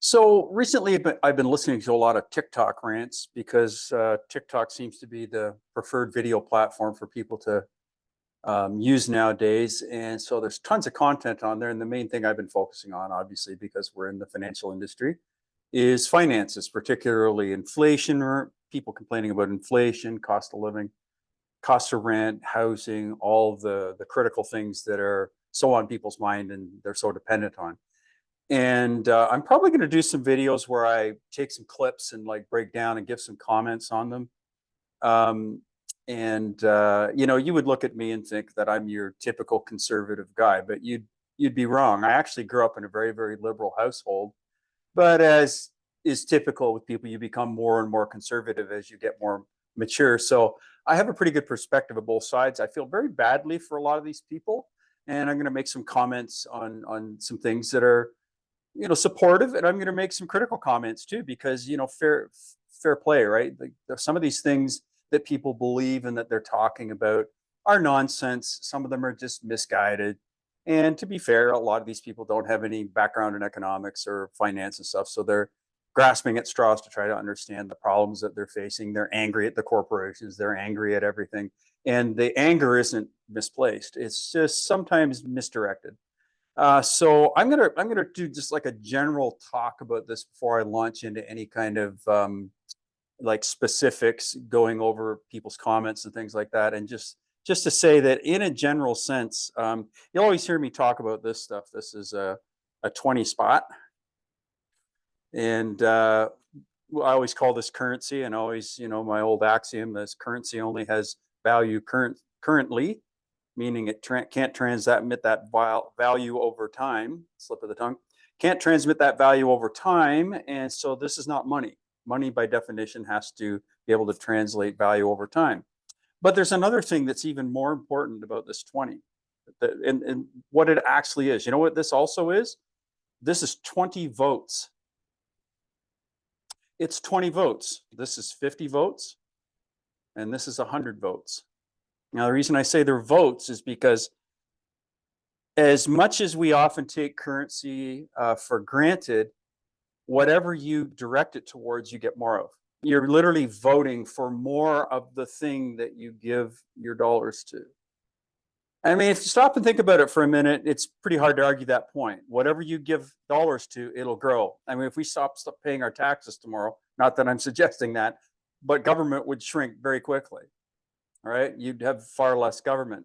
So recently, I've been listening to a lot of TikTok rants because TikTok seems to be the preferred video platform for people to use nowadays. And so there's tons of content on there. And the main thing I've been focusing on, obviously, because we're in the financial industry, is finances, particularly inflation, or people complaining about inflation, cost of living, cost of rent, housing, all the critical things that are so on people's mind and they're so dependent on. And I'm probably going to do some videos where I take some clips and like break down and give some comments on them. Um, and you would look at me and think that I'm your typical conservative guy, but you'd be wrong. I actually grew up in a very, very liberal household, but as is typical with people, you become more and more conservative as you get more mature. So I have a pretty good perspective of both sides. I feel very badly for a lot of these people, and I'm going to make some comments on some things that are supportive, and I'm going to make some critical comments too, because fair play, right? Like, some of these things that people believe and that they're talking about are nonsense. Some of them are just misguided. And to be fair, a lot of these people don't have any background in economics or finance and stuff, so they're grasping at straws to try to understand the problems that they're facing. They're angry at the corporations, they're angry at everything, and the anger isn't misplaced. It's just sometimes misdirected. So I'm gonna do just like a general talk about this before I launch into any kind of like specifics, going over people's comments and things like that, and just to say that in a general sense, you'll always hear me talk about this stuff. This is a 20 spot, and I always call this currency, and always, my old axiom: this currency only has value currently, meaning it can't transmit that value over time. Slip of the tongue. Can't transmit that value over time, and so this is not money. Money, by definition, has to be able to translate value over time. But there's another thing that's even more important about this 20, and what it actually is. You know what this also is? This is 20 votes. It's 20 votes. This is 50 votes, and this is 100 votes. Now, the reason I say they're votes is because as much as we often take currency for granted, whatever you direct it towards, you get more of. You're literally voting for more of the thing that you give your dollars to. I mean, if you stop and think about it for a minute, it's pretty hard to argue that point. Whatever you give dollars to, it'll grow. I mean, if we stop paying our taxes tomorrow, not that I'm suggesting that, but government would shrink very quickly. All right, you'd have far less government.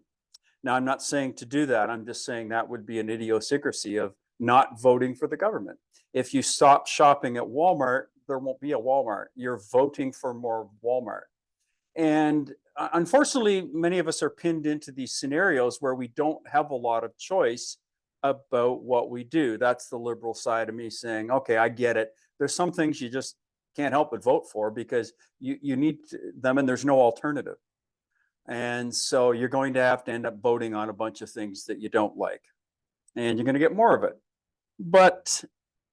Now, I'm not saying to do that. I'm just saying that would be an idiosyncrasy of not voting for the government. If you stop shopping at Walmart, there won't be a Walmart. You're voting for more Walmart. And unfortunately, many of us are pinned into these scenarios where we don't have a lot of choice about what we do. That's the liberal side of me saying, okay, I get it. There's some things you just can't help but vote for because you need them and there's no alternative. And so you're going to have to end up voting on a bunch of things that you don't like, and you're going to get more of it. But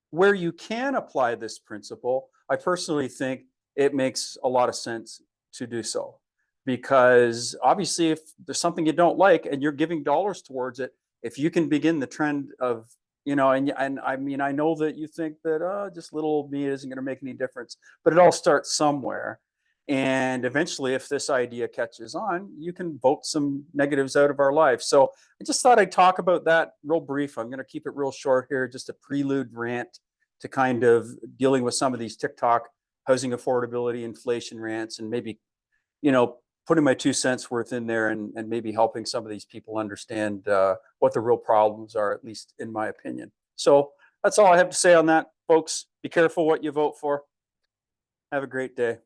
where you can apply this principle, I personally think it makes a lot of sense to do so. Because obviously, if there's something you don't like and you're giving dollars towards it, if you can begin the trend of, and I mean, I know that you think that just little old me isn't going to make any difference, but it all starts somewhere. And eventually, if this idea catches on, you can vote some negatives out of our lives. So I just thought I'd talk about that real brief. I'm going to keep it real short here, just a prelude rant to kind of dealing with some of these TikTok housing affordability, inflation rants, and maybe, putting my 2 cents worth in there, and maybe helping some of these people understand what the real problems are, at least in my opinion. So that's all I have to say on that, folks. Be careful what you vote for. Have a great day.